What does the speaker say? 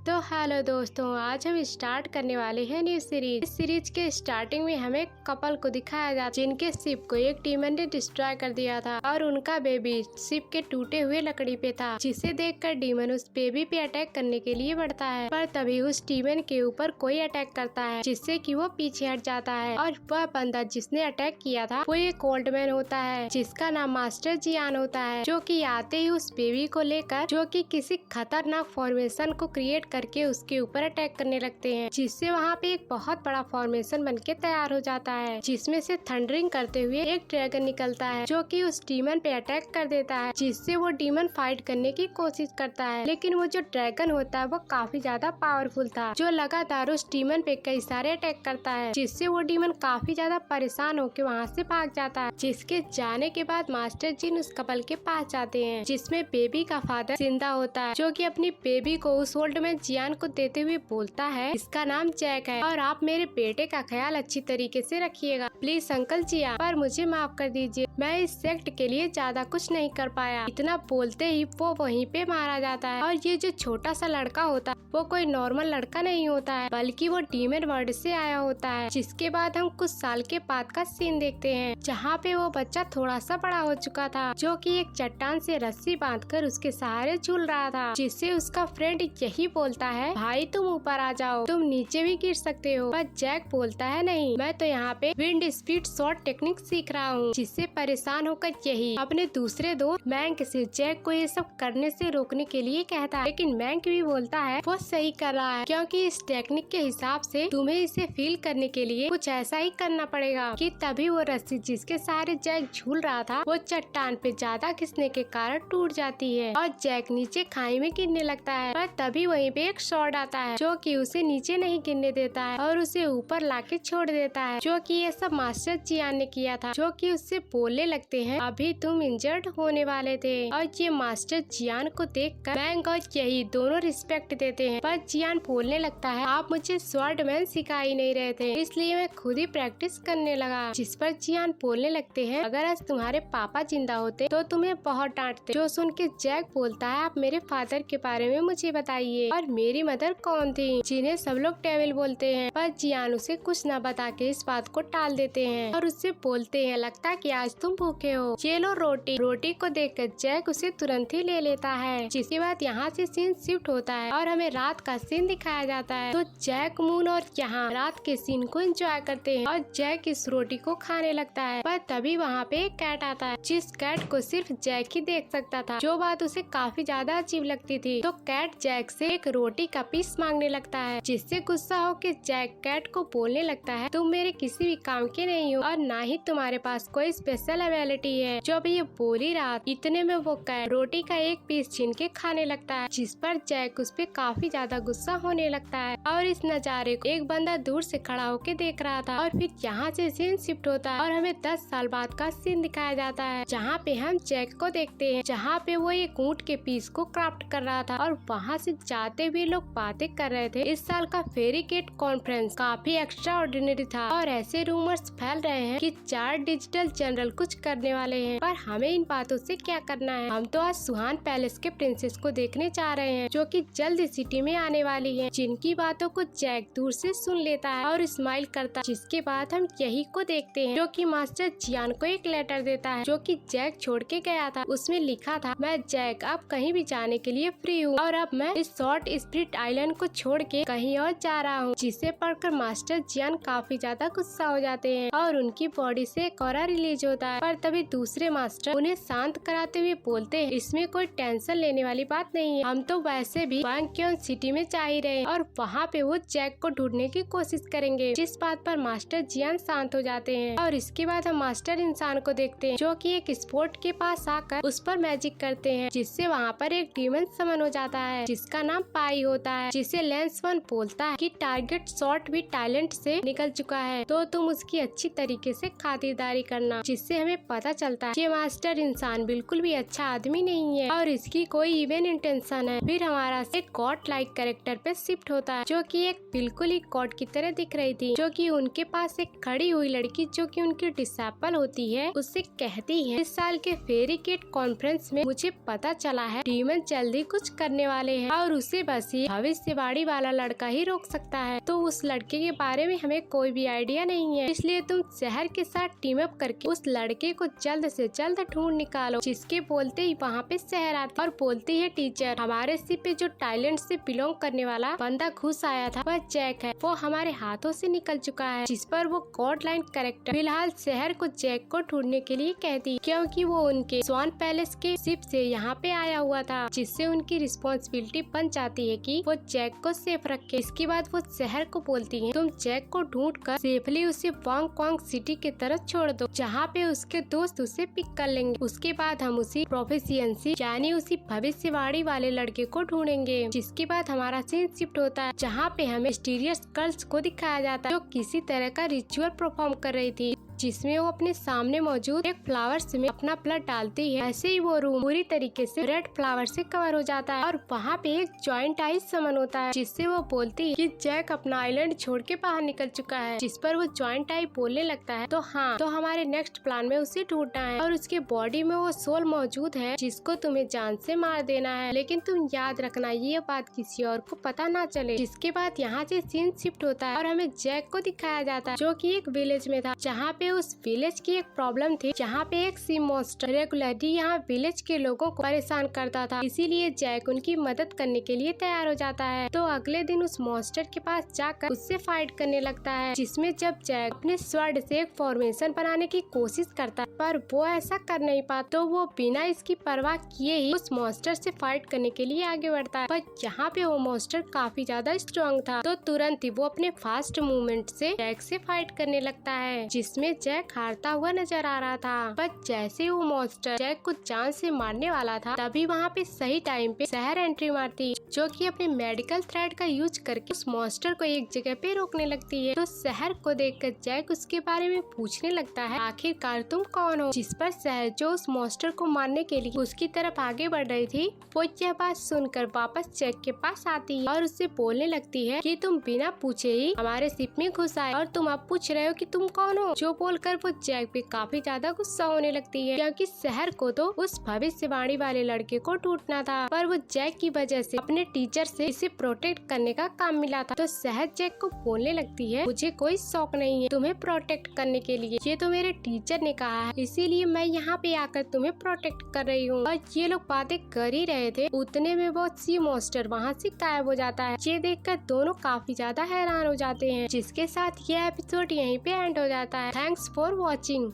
तो हेलो दोस्तों, आज हम स्टार्ट करने वाले हैं न्यू सीरीज। इस सीरीज के स्टार्टिंग में हमें कपल को दिखाया जाता जिनके शिप को एक डीमन ने डिस्ट्रॉय कर दिया था और उनका बेबी शिप के टूटे हुए लकड़ी पे था, जिसे देखकर डीमन उस बेबी पे अटैक करने के लिए बढ़ता है। पर तभी उस डीमन के ऊपर कोई अटैक करता है जिससे कि वो पीछे हट जाता है और वह बंदा जिसने अटैक किया था वो एक ओल्ड मैन होता है जिसका नाम मास्टर जियान होता है, जो कि आते ही उस बेबी को लेकर जो कि किसी खतरनाक फॉर्मेशन को क्रिएट करके उसके ऊपर अटैक करने लगते हैं, जिससे वहाँ पे एक बहुत बड़ा फॉर्मेशन बनके तैयार हो जाता है, जिसमें से थंडरिंग करते हुए एक ड्रैगन निकलता है जो कि उस डीमन पे अटैक कर देता है, जिससे वो डीमन फाइट करने की कोशिश करता है। लेकिन वो जो ड्रैगन होता है वो काफी ज्यादा पावरफुल था, जो लगातार उस डीमन पे कई सारे अटैक करता है, जिससे वो डीमन काफी ज्यादा परेशान होकर वहाँ से भाग जाता है। जिसके जाने के बाद मास्टर जिन उस कपल के पास जाते हैं, जिसमें बेबी का फादर जिंदा होता है, जो कि अपनी बेबी को उस ओल्ड मैन जियान को देते हुए बोलता है, इसका नाम जैक है और आप मेरे बेटे का ख्याल अच्छी तरीके से रखिएगा, प्लीज अंकल जियान, पर मुझे माफ कर दीजिए, मैं इस सेक्ट के लिए ज्यादा कुछ नहीं कर पाया। इतना बोलते ही वो वहीं पे मारा जाता है। और ये जो छोटा सा लड़का होता है वो कोई नॉर्मल लड़का नहीं होता है, बल्कि वो डीमन वर्ल्ड से आया होता है। जिसके बाद हम कुछ साल के बाद का सीन देखते हैं, जहाँ पे वो बच्चा थोड़ा सा बड़ा हो चुका था, जो कि एक चट्टान से रस्सी बांधकर उसके सहारे झूल रहा था, जिससे उसका फ्रेंड यही बोलता है, भाई तुम ऊपर आ जाओ, तुम नीचे भी गिर सकते हो। पर जैक बोलता है, नहीं, मैं तो यहाँ पे विंड स्पीड शॉट टेक्निक सीख रहा हूँ। जिससे परेशान होकर यही अपने दूसरे दोस्त मैंक से जैक को ये सब करने से रोकने के लिए कहता है, लेकिन मैंक भी बोलता है वो सही कर रहा है, क्योंकि इस टेक्निक के हिसाब से तुम्हें इसे फील करने के लिए कुछ ऐसा ही करना पड़ेगा। कि तभी वो रस्सी जिसके सहारे जैक झूल रहा था वो चट्टान पे ज्यादा खिसने के कारण टूट जाती है और जैक नीचे खाई में गिरने लगता है। पर तभी वहीं पे एक शॉट आता है जो कि उसे नीचे नहीं गिरने देता है और उसे ऊपर लाके छोड़ देता है, जो कि ये सब मास्टर जियान ने किया था, जो कि उससे बोलने लगते हैं, अभी तुम इंजर्ड होने वाले थे। और ये मास्टर जियान को देखकर मैंक और यही दोनों रिस्पेक्ट देते हैं। पर जियान बोलने लगता है, आप मुझे स्वॉर्डमैन सिखा ही नहीं रहे थे, इसलिए मैं खुद ही प्रैक्टिस करने लगा। जिस पर जियान बोलने लगते हैं, अगर आज तुम्हारे पापा जिंदा होते तो तुम्हें बहुत डांटते। जो सुन के जैक बोलता है, आप मेरे फादर के बारे में मुझे बताइए और मेरी मदर कौन थी जिन्हें सब लोग डेविल बोलते हैं। पर जियान उसे कुछ न बता के इस बात को टाल देते हैं और उससे बोलते हैं, लगता है कि आज तुम भूखे हो, ये लो रोटी। रोटी को देखकर जैक उसे तुरंत ही ले लेता है। जिसके बाद यहाँ से सीन शिफ्ट होता है और हमें रात का सीन दिखाया जाता है। तो जैक, मून और यहाँ रात के सीन को एंजॉय करते हैं और जैक इस रोटी को खाने लगता है। पर तभी वहाँ पे एक कैट आता है, जिस कैट को सिर्फ जैक ही देख सकता था, जो बात उसे काफी ज्यादा अजीब लगती थी। तो कैट जैक से एक रोटी का पीस मांगने लगता है, जिससे गुस्सा होकर जैक कैट को बोलने लगता है, तुम मेरे किसी भी काम के नहीं हो और ना ही तुम्हारे पास कोई स्पेशल एबिलिटी है। जो अभी ये बोल ही रहा, इतने में वो कैट रोटी का एक पीस छीन के खाने लगता है, जिस पर जैक उस पे काफी ज्यादा गुस्सा होने लगता है और इस नजारे को एक बंदा दूर से खड़ा होकर देख रहा था। और फिर यहाँ से सीन शिफ्ट होता है और हमें 10 साल बाद का सीन दिखाया जाता है, जहाँ पे हम जैक को देखते हैं, जहाँ पे वो एक ऊंट के पीस को क्राफ्ट कर रहा था और वहाँ से जाते हुए लोग बातें कर रहे थे। इस साल का फेरी गेट कॉन्फ्रेंस काफी एक्स्ट्रा ऑर्डिनरी था और ऐसे रूमर्स फैल रहे हैं कि 4 डिजिटल जनरल कुछ करने वाले हैं। पर हमें इन बातों से क्या करना है, हम तो आज सुहान पैलेस के प्रिंसेस को देखने जा रहे हैं, जो कि जल्द सिटी में आने वाली है। जिनकी बातों को जैक दूर से सुन लेता है और स्माइल करता है। जिसके बाद हम यही को देखते हैं, जो कि मास्टर जियान को एक लेटर देता है, जो कि जैक छोड़ के गया था। उसमें लिखा था, मैं जैक अब कहीं भी जाने के लिए फ्री हूँ और अब मैं इस शॉर्ट स्प्रिट आइलैंड को छोड़ के कहीं और जा रहा हूँ। जिसे पढ़कर मास्टर जियान काफी ज्यादा गुस्सा हो जाते हैं और उनकी बॉडी से एक ऑरा रिलीज होता है। पर तभी दूसरे मास्टर उन्हें शांत कराते हुए बोलते हैं, इसमें कोई टेंशन लेने वाली बात नहीं है, हम तो वैसे भी बैंक्योन सिटी में जा ही रहे हैं और वहाँ पे वो जैक को ढूंढने की कोशिश करेंगे। जिस बात पर मास्टर जियान शांत हो जाते हैं और इसके बाद हम मास्टर इंसान को देखते हैं, जो कि एक स्पोर्ट के पास आकर उस पर मैजिक करते हैं, जिससे वहाँ पर एक डीमन समन हो जाता है, जिसका नाम पाई होता है। जिसे लेंस वन बोलता है कि टारगेट शॉट भी टैलेंट से निकल चुका है, तो तुम उसकी अच्छी तरीके से खातिरदारी करना। जिससे हमें पता चलता है कि मास्टर इंसान बिल्कुल भी अच्छा आदमी नहीं है और इसकी कोई इवन इंटेंशन है। फिर हमारा एक गॉड लाइक कैरेक्टर पे शिफ्ट होता है, जो कि एक बिल्कुल ही गॉड की तरह दिख रही थी, जो कि उनके पास एक खड़ी हुई लड़की, जो कि उनकी डिसेबल होती है, उससे कहती है, इस साल के फेरी गेट कॉन्फ्रेंस में मुझे पता चला है डीमन जल्दी कुछ करने वाले हैं और उसे बस ये भविष्यवाणी वाला लड़का ही रोक सकता है। तो उस लड़के के बारे में हमें कोई भी आइडिया नहीं है, इसलिए तुम शहर के साथ टीम अप करके उस लड़के को जल्द से जल्द ढूंढ निकालो। जिसके बोलते ही वहाँ पे शहर आती और बोलती है टीचर, हमारे शिप पे जो टाइलैंड से बिलोंग करने वाला बंदा घुस आया था वह जैक है, वो हमारे हाथों से निकल चुका है। जिस पर वो गॉडलाइन कैरेक्टर फिलहाल शहर को जैक को ढूंढने के लिए कहती, क्योंकि वो उनके स्वान पैलेस के शिप से यहाँ पे आया हुआ था, जिससे उनकी रिस्पॉन्सिबिलिटी बन जाती है कि वो जैक को सेफ रखे। इसके बाद वो शहर को बोलती है, तुम जैक को ढूंढ कर सेफली उसे वांग क्वांग सिटी की तरफ छोड़ दो, जहाँ पे उसके दोस्त उसे पिक कर लेंगे। उसके बाद हम उसी प्रोफेसियंसी यानी उसी भविष्यवाणी वाले लड़के को ढूंढेंगे। जिसके बाद हमारा सीन शिफ्ट होता है, जहाँ पे हमें मिस्टीरियस गर्ल्स को दिखाया जाता है जो किसी तरह का रिचुअल परफॉर्म कर रही थी, जिसमें वो अपने सामने मौजूद एक फ्लावर्स में अपना ब्लड डालती है। ऐसे ही वो रूम पूरी तरीके से रेड फ्लावर से कवर हो जाता है और वहाँ पे एक जॉइंट आइज समन होता है, जिससे वो बोलती है कि जैक अपना आइलैंड छोड़ के बाहर निकल चुका है। जिस पर वो जॉइंट आई बोलने लगता है, तो हाँ, तो हमारे नेक्स्ट प्लान में उसे ढूंढना है और उसके बॉडी में वो सोल मौजूद है जिसको तुम्हें जान से मार देना है, लेकिन तुम याद रखना ये बात किसी और को पता ना चले। जिसके बाद यहाँ से सीन शिफ्ट होता है और हमें जैक को दिखाया जाता है, जो कि एक विलेज में था, जहाँ पे उस विलेज की एक प्रॉब्लम थी, जहाँ पे एक सी मॉन्स्टर रेगुलरली यहाँ विलेज के लोगों को परेशान करता था। इसीलिए जैक उनकी मदद करने के लिए तैयार हो जाता है। तो अगले दिन उस मॉन्स्टर के पास जाकर उससे फाइट करने लगता है, जिसमें जब जैक अपने स्वॉर्ड से एक फॉर्मेशन बनाने की कोशिश करता है, पर वो ऐसा कर नहीं पाता, तो वो बिना इसकी परवाह किए ही उस मॉन्स्टर से फाइट करने के लिए आगे बढ़ता है। पर यहाँ पे वो मॉन्स्टर काफी ज्यादा स्ट्रॉन्ग था, तो तुरंत ही वो अपने फास्ट मूवमेंट से जैक से फाइट करने लगता है, जिसमें जैक हारता हुआ नजर आ रहा था। पर जैसे वो मॉन्स्टर जैक को जान से मारने वाला था, तभी वहाँ पे सही टाइम पे शहर एंट्री मारती, जो कि अपने मेडिकल थ्रेड का यूज करके उस मॉन्स्टर को एक जगह पे रोकने लगती है। तो शहर को देखकर जैक उसके बारे में पूछने लगता है, आखिरकार तुम कौन हो? जिस पर शहर, जो उस मॉन्स्टर को मारने के लिए उसकी तरफ आगे बढ़ रही थी, वो यह बात सुनकर वापस जैक के पास आती है और उससे बोलने लगती है कि तुम बिना पूछे ही हमारे शिप में घुस आए और तुम अब पूछ रहे हो कि तुम कौन हो। जो बोलकर वो जैक पे काफी ज्यादा गुस्सा होने लगती है, क्योंकि शहर को तो उस भविष्यवाणी वाले लड़के को ढूंढना था, पर वो जैक की वजह से अपने टीचर से इसे प्रोटेक्ट करने का काम मिला था। तो शहर जैक को बोलने लगती है, मुझे कोई शौक नहीं है तुम्हें प्रोटेक्ट करने के लिए, ये तो मेरे टीचर ने कहा है, इसीलिए मैं यहाँ पे आकर तुम्हें प्रोटेक्ट कर रही हूँ। और ये लोग बातें कर ही रहे थे, उतने में वो सी मॉन्स्टर वहाँ से गायब हो जाता है। ये देखकर दोनों काफी ज्यादा हैरान हो जाते हैं, जिसके साथ ये एपिसोड यहीं पे एंड हो जाता है। Thanks for watching.